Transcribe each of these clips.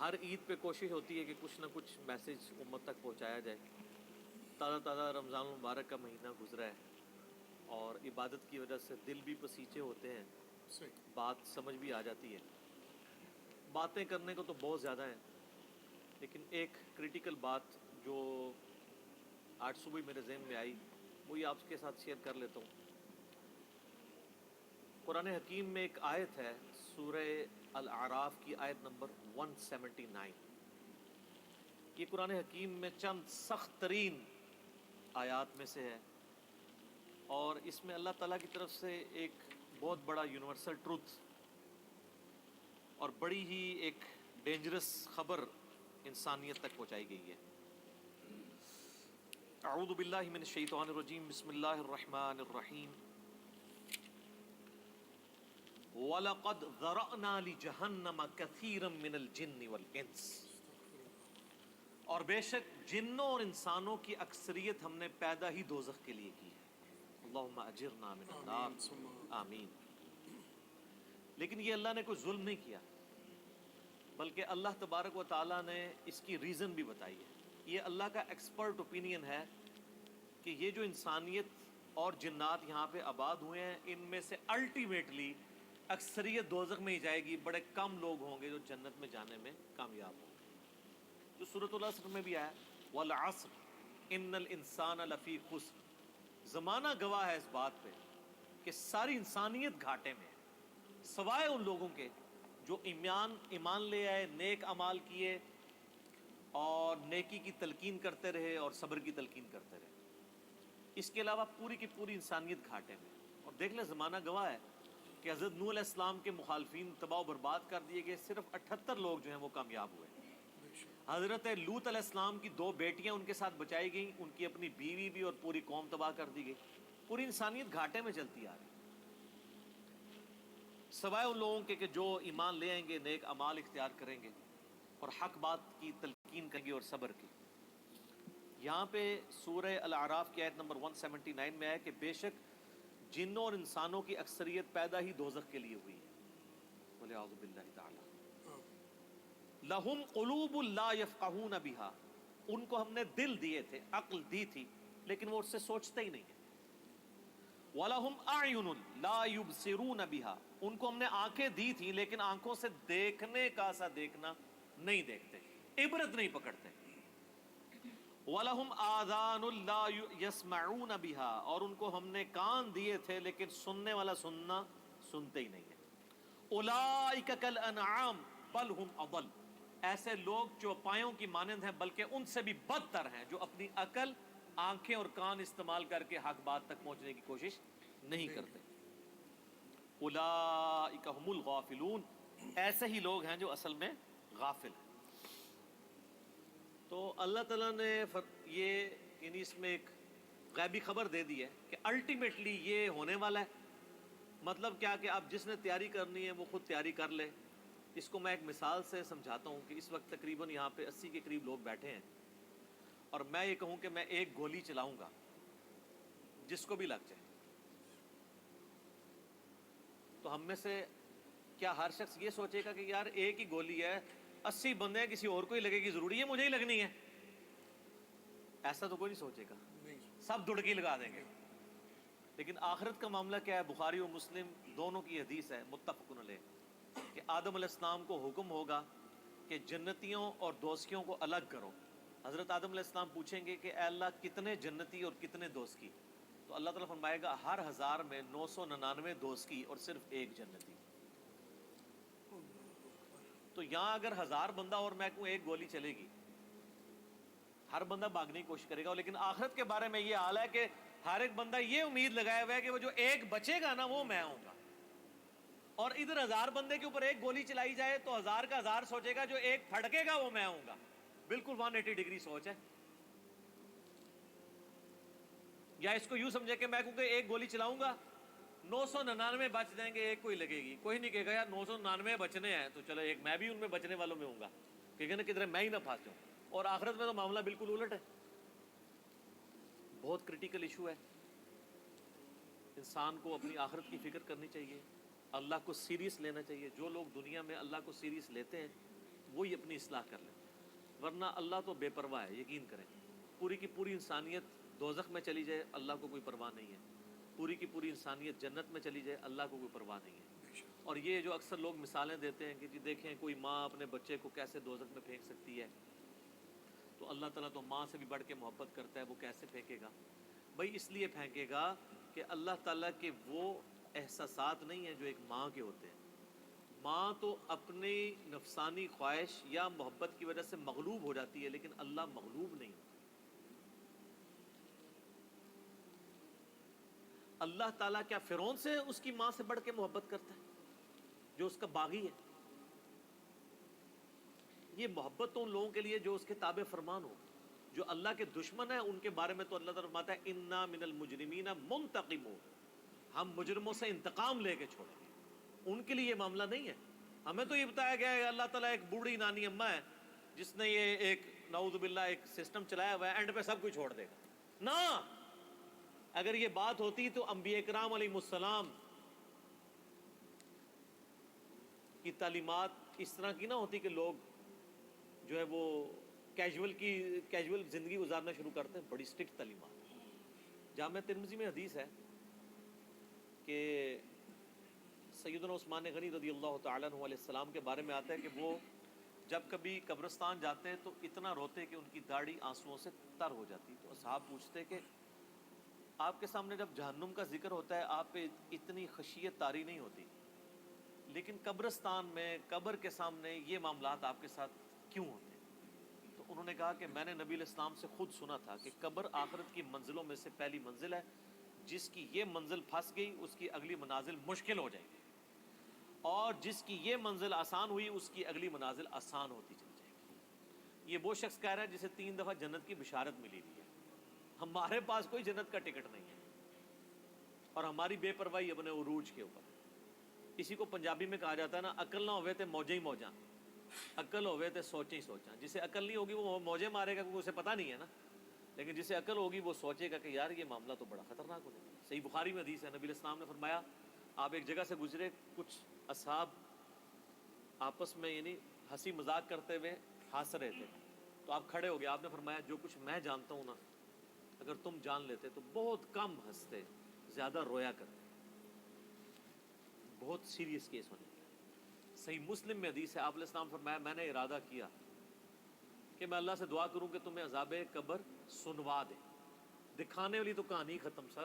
ہر عید پہ کوشش ہوتی ہے کہ کچھ نہ کچھ میسیج امت تک پہنچایا جائے۔ تازہ تازہ رمضان المبارک کا مہینہ گزرا ہے اور عبادت کی وجہ سے دل بھی پسیچے ہوتے ہیں، بات سمجھ بھی آ جاتی ہے۔ باتیں کرنے کو تو بہت زیادہ ہیں، لیکن ایک کریٹیکل بات جو آج صبح میرے ذہن میں آئی وہی آپ کے ساتھ شیئر کر لیتا ہوں۔ قرآن حکیم میں ایک آیت ہے، سورہ الاعراف کی آیت نمبر 179۔ یہ قرآن حکیم میں چند سخت ترین آیات میں سے ہے، اور اس میں اللہ تعالیٰ کی طرف سے ایک بہت بڑا یونیورسل ٹروتھ اور بڑی ہی ایک ڈینجرس خبر انسانیت تک پہنچائی گئی ہے۔ اعوذ باللہ من الشیطان الرجیم، بسم اللہ الرحمن الرحیم۔ وَلَقَدْ ذَرَأْنَا لِجَهَنَّمَ كَثِيرًا مِنَ الْجِنِّ وَالْإِنسِ، اور بے شک جنوں اور انسانوں کی اکثریت ہم نے پیدا ہی دوزخ کے لیے کی ہے۔ اللہم اجرنا من النار، آمین۔ لیکن یہ اللہ نے کوئی ظلم نہیں کیا، بلکہ اللہ تبارک و تعالیٰ نے اس کی ریزن بھی بتائی ہے۔ یہ اللہ کا ایکسپرٹ اوپینین ہے کہ یہ جو انسانیت اور جنات یہاں پہ آباد ہوئے ہیں، ان میں سے الٹیمیٹلی اکثریت دوزخ میں ہی جائے گی، بڑے کم لوگ ہوں گے جو جنت میں جانے میں کامیاب ہوں گے۔ جو سورۃ العصر میں بھی آیا، وَالْعَصْرِ إِنَّ الْإِنسَانَ لَفِي خُسْرٍ، زمانہ گواہ ہے اس بات پہ کہ ساری انسانیت گھاٹے میں ہے، سوائے ان لوگوں کے جو ایمان لے آئے، نیک اعمال کیے اور نیکی کی تلقین کرتے رہے اور صبر کی تلقین کرتے رہے۔ اس کے علاوہ پوری کی پوری انسانیت گھاٹے میں۔ اور دیکھ لیں، زمانہ گواہ ہے کہ حضرت نوح علیہ السلام کے مخالفین تباہ و برباد کر دیے گئے، صرف 78 لوگ جو ہیں وہ کامیاب ہوئے۔ حضرت لوط علیہ السلام کی 2 بیٹیاں ان کے ساتھ بچائی گئیں، ان کی اپنی بیوی بھی، اور پوری قوم تباہ کر دی گئی۔ پوری انسانیت گھاٹے میں چلتی آ رہی، سوائے ان لوگوں کے کہ جو ایمان لے آئیں گے، نیک اعمال اختیار کریں گے اور حق بات کی تلقین کریں گے اور صبر کی۔ یہاں پہ سورہ الاعراف کی آیت نمبر 179 میں ہے کہ بے شک جنوں اور انسانوں کی اکثریت پیدا ہی دوزخ کے لیے ہوئی ہے، وَلِعَوْذُ بِاللَّهِ تَعَالَى۔ لَهُمْ قُلُوبٌ لَا يَفْقَهُونَ بِهَا، ان کو ہم نے دل دیے تھے، عقل دی تھی، لیکن وہ اس سے سوچتے ہی نہیں ہیں۔ وَلَهُمْ أَعْيُنٌ لَا يُبْصِرُونَ بِهَا، ان کو ہم نے آنکھیں دی تھی لیکن آنکھوں سے دیکھنے کا سا دیکھنا نہیں دیکھتے، عبرت نہیں پکڑتے۔ وَلَهُمْ آذَانٌ لَا يَسْمَعُونَ بِهَا، اور ان کو ہم نے کان دیے تھے لیکن سننے والا سننا سنتے ہی نہیں ہیں۔ أُولَئِكَ كَالْأَنْعَامِ بَلْ هُمْ أَضَلُّ، ایسے لوگ چوپایوں کی مانند ہیں بلکہ ان سے بھی بدتر ہیں، جو اپنی عقل، آنکھیں اور کان استعمال کر کے حق بات تک پہنچنے کی کوشش نہیں کرتے۔ أُولَئِكَ هُمُ الْغَافِلُونَ، ایسے ہی لوگ ہیں جو اصل میں غافل ہیں۔ تو اللہ تعالیٰ نے یہ یعنی اس میں ایک غیبی خبر دے دی ہے کہ الٹیمیٹلی یہ ہونے والا ہے۔ مطلب کیا کہ اب جس نے تیاری کرنی ہے وہ خود تیاری کر لے۔ اس کو میں ایک مثال سے سمجھاتا ہوں کہ اس وقت تقریباً یہاں پہ 80 کے قریب لوگ بیٹھے ہیں، اور میں یہ کہوں کہ میں ایک گولی چلاؤں گا، جس کو بھی لگ جائے، تو ہم میں سے کیا ہر شخص یہ سوچے گا کہ یار ایک ہی گولی ہے، 80 بندے ہیں، کسی اور کو ہی لگے گی، ضروری ہے مجھے ہی لگنی ہے؟ ایسا تو کوئی نہیں سوچے گا، سب دڑکی لگا دیں گے۔ لیکن آخرت کا معاملہ کیا ہے؟ بخاری و مسلم دونوں کی حدیث ہے، متفق علیہ، کہ آدم علیہ السلام کو حکم ہوگا کہ جنتیوں اور دوزخیوں کو الگ کرو۔ حضرت آدم علیہ السلام پوچھیں گے کہ اے اللہ کتنے جنتی اور کتنے دوزخی؟ تو اللہ تعالیٰ فرمائے گا ہر 1000 میں 999 دوزخی اور صرف ایک جنتی۔ تو یہاں اگر 1000 بندہ اور میں کہوں ایک گولی چلے گی، ہر بندہ بھاگنے کی کوشش کرے گا، لیکن آخرت کے بارے میں یہ حال ہے کہ ہر ایک بندہ یہ امید لگایا ہوا ہے کہ وہ جو ایک بچے گا نا وہ میں ہوں گا۔ اور ادھر 1000 بندے کے اوپر ایک گولی چلائی جائے تو 1000 کا 1000 سوچے گا جو ایک پھڑکے گا وہ میں ہوں گا۔ بالکل 180 ڈگری سوچ ہے۔ یا اس کو یوں سمجھے کہ میں کیونکہ ایک گولی چلاؤں گا 999 بچ جائیں گے، ایک کوئی لگے گی، کوئی نہیں کہے گا یار 999 بچنے ہیں تو چلو ایک میں بھی ان میں بچنے والوں میں ہوں گا، کہے گا نا کدھر میں ہی نہ پھنس جاؤں۔ اور آخرت میں تو معاملہ بالکل الٹ ہے۔ بہت کریٹیکل ایشو ہے، انسان کو اپنی آخرت کی فکر کرنی چاہیے، اللہ کو سیریس لینا چاہیے۔ جو لوگ دنیا میں اللہ کو سیریس لیتے ہیں وہی اپنی اصلاح کر لیں، ورنہ اللہ تو بے پرواہ ہے، یقین کریں۔ پوری کی پوری انسانیت دوزخ میں چلی جائے اللہ کو کوئی پرواہ نہیں ہے، پوری کی پوری انسانیت جنت میں چلی جائے اللہ کو کوئی پرواہ نہیں ہے۔ اور یہ جو اکثر لوگ مثالیں دیتے ہیں کہ جی دیکھیں کوئی ماں اپنے بچے کو کیسے دوزخ میں پھینک سکتی ہے، تو اللہ تعالیٰ تو ماں سے بھی بڑھ کے محبت کرتا ہے، وہ کیسے پھینکے گا؟ بھائی اس لیے پھینکے گا کہ اللہ تعالیٰ کے وہ احساسات نہیں ہیں جو ایک ماں کے ہوتے ہیں۔ ماں تو اپنی نفسانی خواہش یا محبت کی وجہ سے مغلوب ہو جاتی ہے، لیکن اللہ مغلوب نہیں ہوتا۔ اللہ تعالیٰ کیا فرعون سے اس کی ماں سے بڑھ کے محبت کرتا ہے جو اس کا باغی ہے؟ یہ محبت تو ان لوگوں کے لیے جو اس کے تابع فرمان ہو۔ جو اللہ کے دشمن ہیں ان کے بارے میں تو اللہ تعالیٰ فرماتا ہے انا من المجرمین منتقمون، ہم مجرموں سے انتقام لے کے چھوڑیں گے۔ ان کے لیے یہ معاملہ نہیں ہے۔ ہمیں تو یہ بتایا گیا ہے کہ اللہ تعالیٰ ایک بوڑھی نانی اماں ہے جس نے یہ ایک نعوذ باللہ ایک سسٹم چلایا ہوا ہے، اینڈ پہ سب کچھ چھوڑ دے گا۔ نہ، اگر یہ بات ہوتی تو انبیاء کرام علیہ السلام کی تعلیمات اس طرح کی نہ ہوتی کہ لوگ جو ہے وہ کیجول زندگی گزارنا شروع کرتے ہیں۔ بڑی سٹرکٹ تعلیمات۔ جامع ترمذی میں حدیث ہے کہ سیدنا عثمان غنی رضی اللہ تعالیٰ عنہ علیہ السلام کے بارے میں آتا ہے کہ وہ جب کبھی قبرستان جاتے تو اتنا روتے کہ ان کی داڑھی آنسوؤں سے تر ہو جاتی۔ تو اصحاب پوچھتے کہ آپ کے سامنے جب جہنم کا ذکر ہوتا ہے آپ پہ اتنی خشیت طاری نہیں ہوتی، لیکن قبرستان میں قبر کے سامنے یہ معاملات آپ کے ساتھ کیوں ہوتے ہیں؟ تو انہوں نے کہا کہ میں نے نبی علیہ السلام سے خود سنا تھا کہ قبر آخرت کی منزلوں میں سے پہلی منزل ہے، جس کی یہ منزل پھنس گئی اس کی اگلی منازل مشکل ہو جائے گی، اور جس کی یہ منزل آسان ہوئی اس کی اگلی منازل آسان ہوتی چلی جائے گی۔ یہ وہ شخص کہہ رہا ہے جسے 3 دفعہ جنت کی بشارت ملی ہوئی ہے۔ ہمارے پاس کوئی جنت کا ٹکٹ نہیں ہے، اور ہماری بے پرواہی اپنے عروج کے اوپر۔ اسی کو پنجابی میں کہا جاتا ہے نا، عقل نہ ہوئے تے موجیں ہی موجاں، عقل ہوئے تے سوچیں ہی سوچاں۔ جسے عقل نہیں ہوگی وہ موجیں مارے گا کیونکہ اسے پتہ نہیں ہے نا، لیکن جسے عقل ہوگی وہ سوچے گا کہ یار یہ معاملہ تو بڑا خطرناک ہو جائے گا۔ صحیح بخاری میں حدیث ہے، نبی علیہ السلام نے فرمایا آپ ایک جگہ سے گزرے، کچھ اصحاب آپس میں یعنی ہنسی مذاق کرتے ہوئے ہنس رہے تھے، تو آپ کھڑے ہو گئے، آپ نے فرمایا جو کچھ میں جانتا ہوں نا اگر تم جان لیتے تو بہت کم ہنستے، زیادہ رویا کرتے۔ بہت سیریس کیس ہونے کا۔ صحیح مسلم میں حدیث ہے، آپ علیہ السلام فرمایا میں نے ارادہ کیا کہ میں اللہ سے دعا کروں کہ تمہیں عذاب قبر سنوا دے۔ دکھانے والی تو کہانی ختم سر،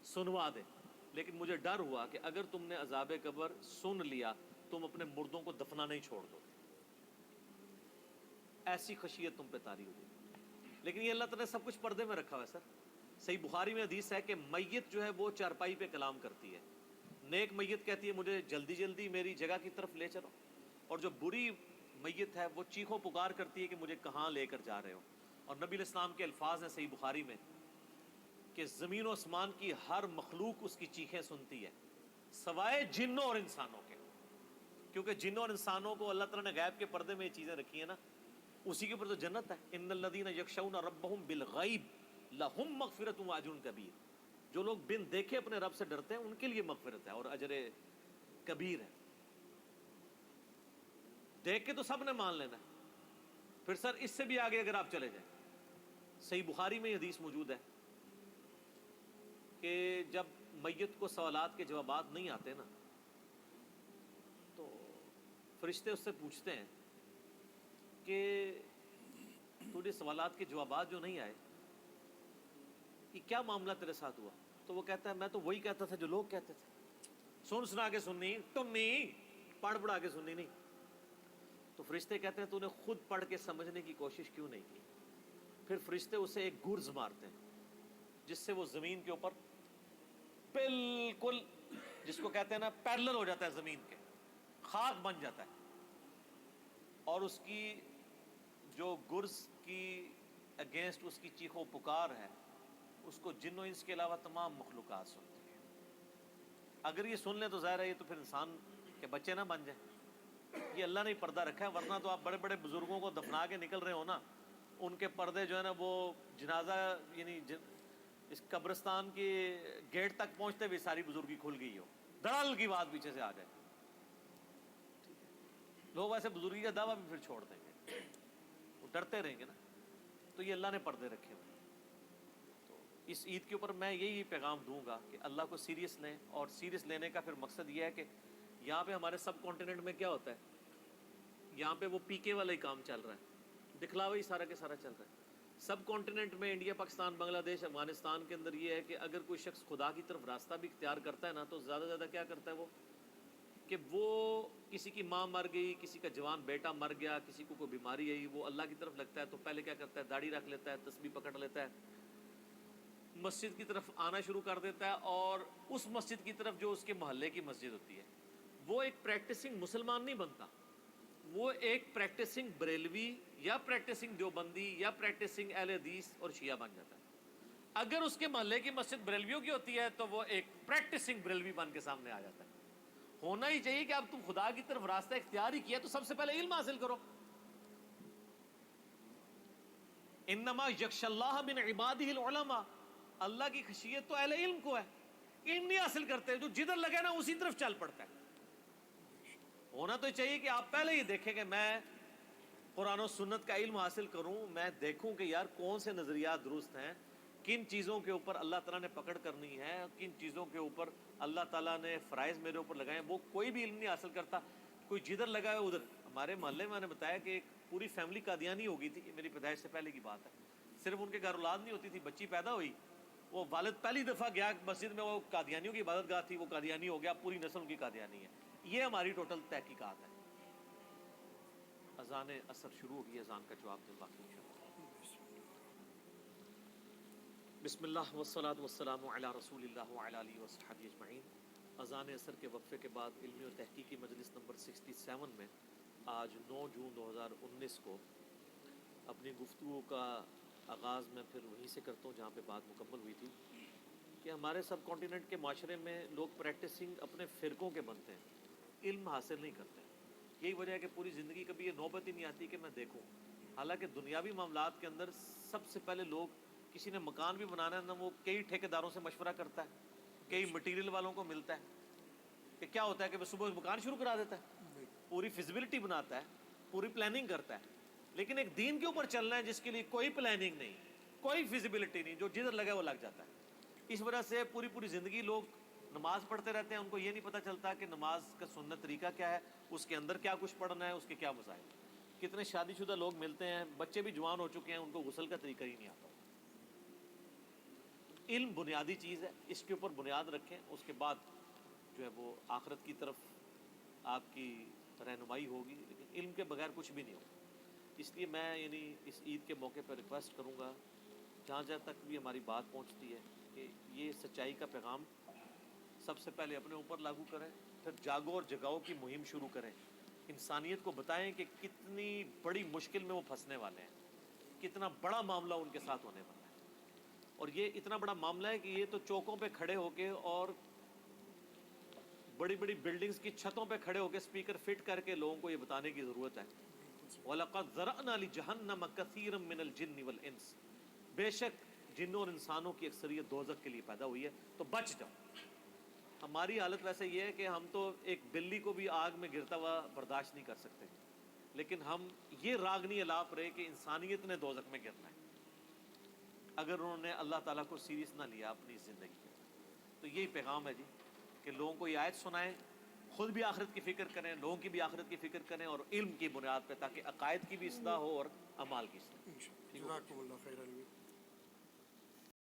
سنوا دے۔ لیکن مجھے ڈر ہوا کہ اگر تم نے عذاب قبر سن لیا تم اپنے مردوں کو دفنانا ہی چھوڑ دو، ایسی خشیت تم پہ طاری ہو جائے۔ لیکن یہ اللہ تعالیٰ نے سب کچھ پردے میں رکھا ہوا ہے سر۔ صحیح بخاری میں حدیث ہے کہ میت جو ہے وہ چارپائی پہ کلام کرتی ہے، نیک میت کہتی ہے مجھے جلدی جلدی میری جگہ کی طرف لے چلو، اور جو بری میت ہے وہ چیخو پکار کرتی ہے کہ مجھے کہاں لے کر جا رہے ہو۔ اور نبی علیہ السلام کے الفاظ ہیں صحیح بخاری میں کہ زمین و آسمان کی ہر مخلوق اس کی چیخیں سنتی ہے سوائے جنوں اور انسانوں کے، کیونکہ جنوں اور انسانوں کو اللہ تعالیٰ نے غیب کے پردے میں یہ چیزیں رکھی ہیں نا، اسی کے اوپر تو جنت ہے۔ ان الذین یخشون ربهم بالغیب لہم مغفرۃ واجر کبیر، جو لوگ بن دیکھے اپنے رب سے ڈرتے ہیں ان کے لیے مغفرت ہے اور اجر کبیر ہے۔ دیکھ کے تو سب نے مان لینا ہے، پھر سر اس سے بھی آگے اگر آپ چلے جائیں، صحیح بخاری میں یہ حدیث موجود ہے کہ جب میت کو سوالات کے جوابات نہیں آتے نا تو فرشتے اس سے پوچھتے ہیں کہ تجھے سوالات کے جوابات جو نہیں آئے یہ کیا معاملہ تیرے ساتھ ہوا؟ تو وہ کہتا ہے میں تو وہی کہتا تھا جو لوگ کہتے تھے، سن سنا کے سننی، ٹنی پڑھ پڑھا کے سننی نہیں۔ تو فرشتے کہتے ہیں تو نے خود پڑھ کے سمجھنے کی کوشش کیوں نہیں کی؟ پھر فرشتے اسے ایک گرز مارتے ہیں جس سے وہ زمین کے اوپر بالکل جس کو کہتے ہیں نا پیرلل ہو جاتا ہے، زمین کے خاک بن جاتا ہے، اور اس کی جو گرز کی اگینسٹ اس کی چیخو پکار ہے اس کو جن و انس کے علاوہ تمام مخلوقات سنتی ہیں۔ اگر یہ سن لیں تو ظاہر ہے یہ تو پھر انسان کے بچے نہ بن جائیں، یہ اللہ نے پردہ رکھا ہے، ورنہ تو آپ بڑے بڑے بزرگوں کو دفنا کے نکل رہے ہو نا، ان کے پردے جو ہے نا وہ جنازہ یعنی اس قبرستان کے گیٹ تک پہنچتے بھی ساری بزرگی کھل گئی ہو، دڑل کی بات پیچھے سے آ جائے، لوگ ایسے بزرگی کا دعویٰ بھی پھر چھوڑ دیں گے، وہ ڈرتے رہیں گے نا. تو یہ اللہ نے پردے رکھے ہوئے. تو اس عید کے اوپر میں یہی پیغام دوں گا کہ اللہ کو سیریس لیں، اور سیریس لینے کا پھر مقصد یہ ہے کہ یہاں پہ ہمارے سب کانٹیننٹ میں کیا ہوتا ہے، یہاں پہ وہ پی کے والا ہی کام چل رہا ہے، دکھلاوا ہی سارا کے سارا چل رہا ہے. سب کانٹیننٹ میں انڈیا، پاکستان، بنگلہ دیش، افغانستان کے اندر یہ ہے کہ اگر کوئی شخص خدا کی طرف راستہ بھی اختیار کرتا ہے نا، تو زیادہ زیادہ کیا کرتا ہے وہ، کہ وہ کسی کی ماں مر گئی، کسی کا جوان بیٹا مر گیا، کسی کو کوئی بیماری آئی، وہ اللہ کی طرف لگتا ہے تو پہلے کیا کرتا ہے، داڑھی رکھ لیتا ہے، تسبیح پکڑ لیتا ہے، مسجد کی طرف آنا شروع کر دیتا ہے، اور اس مسجد کی طرف جو اس کے محلے کی مسجد ہوتی ہے، وہ ایک پریکٹسنگ مسلمان نہیں بنتا، وہ ایک پریکٹسنگ بریلوی یا پریکٹسنگ دیوبندی یا پریکٹسنگ اہل حدیث اور شیعہ بن جاتا ہے. اگر اس کے محلے کی مسجد بریلویوں کی ہوتی ہے تو وہ ایک پریکٹسنگ بریلوی بن کے سامنے آ جاتا ہے. ہونا ہی چاہیے کہ اب تم خدا کی طرف راستہ اختیار ہی کیا تو سب سے پہلے علم حاصل کرو. انما یخشی اللہ من عبادہ العلماء، اللہ کی خشیت تو اہل علم کو ہے. علم نہیں حاصل کرتے، جو جدھر لگے نا اسی طرف چل پڑتا ہے. ہونا تو چاہیے کہ آپ پہلے ہی دیکھیں کہ میں قرآن و سنت کا علم حاصل کروں، میں دیکھوں کہ یار کون سے نظریات درست ہیں، کن چیزوں کے اوپر اللہ تعالیٰ نے پکڑ کرنی ہے، کن چیزوں کے اوپر اللہ تعالیٰ نے فرائض میرے اوپر لگائے ہیں. وہ کوئی بھی علم نہیں حاصل کرتا، کوئی جدھر لگا ہے ادھر. ہمارے محلے میں نے بتایا کہ ایک پوری فیملی قادیانی ہو گئی تھی، یہ میری پیدائش سے پہلے کی بات ہے. صرف ان کے گھر اولاد نہیں ہوتی تھی، بچی پیدا ہوئی، وہ والد پہلی دفعہ گیا مسجد میں، وہ قادیانیوں کی عبادت گاہ تھی، وہ قادیانی ہو گیا، پوری نسل ان کی قادیانی ہے. یہ ہماری ٹوٹل تحقیقات ہے. اذان عصر شروع ہوگی، اذان کا جواب دیں باقی انشاءاللہ. بسم اللہ والصلاة والسلام علی رسول اللہ وعلی آلہ وصحبہ اجمعین. اذان عصر کے وقفے کے بعد علمی و تحقیقی مجلس نمبر 67 میں آج 9 جون 2019 کو اپنی گفتگو کا آغاز میں پھر وہیں سے کرتا ہوں جہاں پہ بات مکمل ہوئی تھی کہ ہمارے سب کانٹیننٹ کے معاشرے میں لوگ پریکٹسنگ اپنے فرقوں کے بنتے ہیں، علم حاصل نہیں کرتے. یہی وجہ ہے کہ پوری زندگی کبھی یہ نوبت ہی نہیں آتی کہ میں دیکھوں. حالانکہ دنیاوی معاملات کے اندر سب سے پہلے لوگ، کسی نے مکان بھی بنانا ہے نا، وہ کئی ٹھیکیداروں سے مشورہ کرتا ہے، کئی مٹیریل والوں کو ملتا ہے. کہ کیا ہوتا ہے کہ وہ صبح مکان شروع کرا دیتا ہے، پوری فیزیبلٹی بناتا ہے، پوری پلاننگ کرتا ہے. لیکن ایک دین کے اوپر چلنا ہے جس کے لیے کوئی پلاننگ نہیں، کوئی فیزیبلٹی نہیں، جو جدھر لگے وہ لگ جاتا ہے. اس وجہ سے پوری زندگی لوگ نماز پڑھتے رہتے ہیں، ان کو یہ نہیں پتہ چلتا کہ نماز کا سنت طریقہ کیا ہے، اس کے اندر کیا کچھ پڑھنا ہے، اس کے کیا مسائل. کتنے شادی شدہ لوگ ملتے ہیں، بچے بھی جوان ہو چکے ہیں، ان کو غسل کا طریقہ ہی نہیں آتا. علم بنیادی چیز ہے، اس کے اوپر بنیاد رکھیں، اس کے بعد جو ہے وہ آخرت کی طرف آپ کی رہنمائی ہوگی. لیکن علم کے بغیر کچھ بھی نہیں ہوگا. اس لیے میں اس عید کے موقع پر ریکویسٹ کروں گا جہاں تک بھی ہماری بات پہنچتی ہے کہ یہ سچائی کا پیغام سب سے پہلے اپنے اوپر لاگو کریں، پھر جاگو اور جگاؤ کی مہم شروع کریں. انسانیت کو بتائیں کہ کتنی بڑی مشکل میں وہ پھنسنے والے ہیں، کتنا بڑا معاملہ ان کے ساتھ ہونے والا ہے. اور یہ اتنا بڑا معاملہ ہے کہ یہ تو چوکوں پہ کھڑے ہو کے اور بڑی بلڈنگز کی چھتوں پہ کھڑے ہو کے اسپیکر فٹ کر کے لوگوں کو یہ بتانے کی ضرورت ہے. وَلَقَدْ ذَرَأْنَا لِجَهَنَّمَ كَثِيرًا مِّنَ الْجِنِّ وَالْإِنسِ، بے شک جنوں اور انسانوں کی اکثریت دوزخ کے لیے پیدا ہوئی ہے، تو بچ جاؤ. ہماری حالت ویسے یہ ہے کہ ہم تو ایک بلی کو بھی آگ میں گرتا ہوا برداشت نہیں کر سکتے، لیکن ہم یہ راگ نہیں الاپ رہے کہ انسانیت نے دوزخ میں گرنا ہے اگر انہوں نے اللہ تعالیٰ کو سیریس نہ لیا اپنی زندگی میں. تو یہی پیغام ہے جی کہ لوگوں کو یہ آیت سنائیں، خود بھی آخرت کی فکر کریں، لوگوں کی بھی آخرت کی فکر کریں، اور علم کی بنیاد پہ، تاکہ عقائد کی بھی اصلاح ہو اور اعمال کی اصلاح. جزاکم اللہ خیر.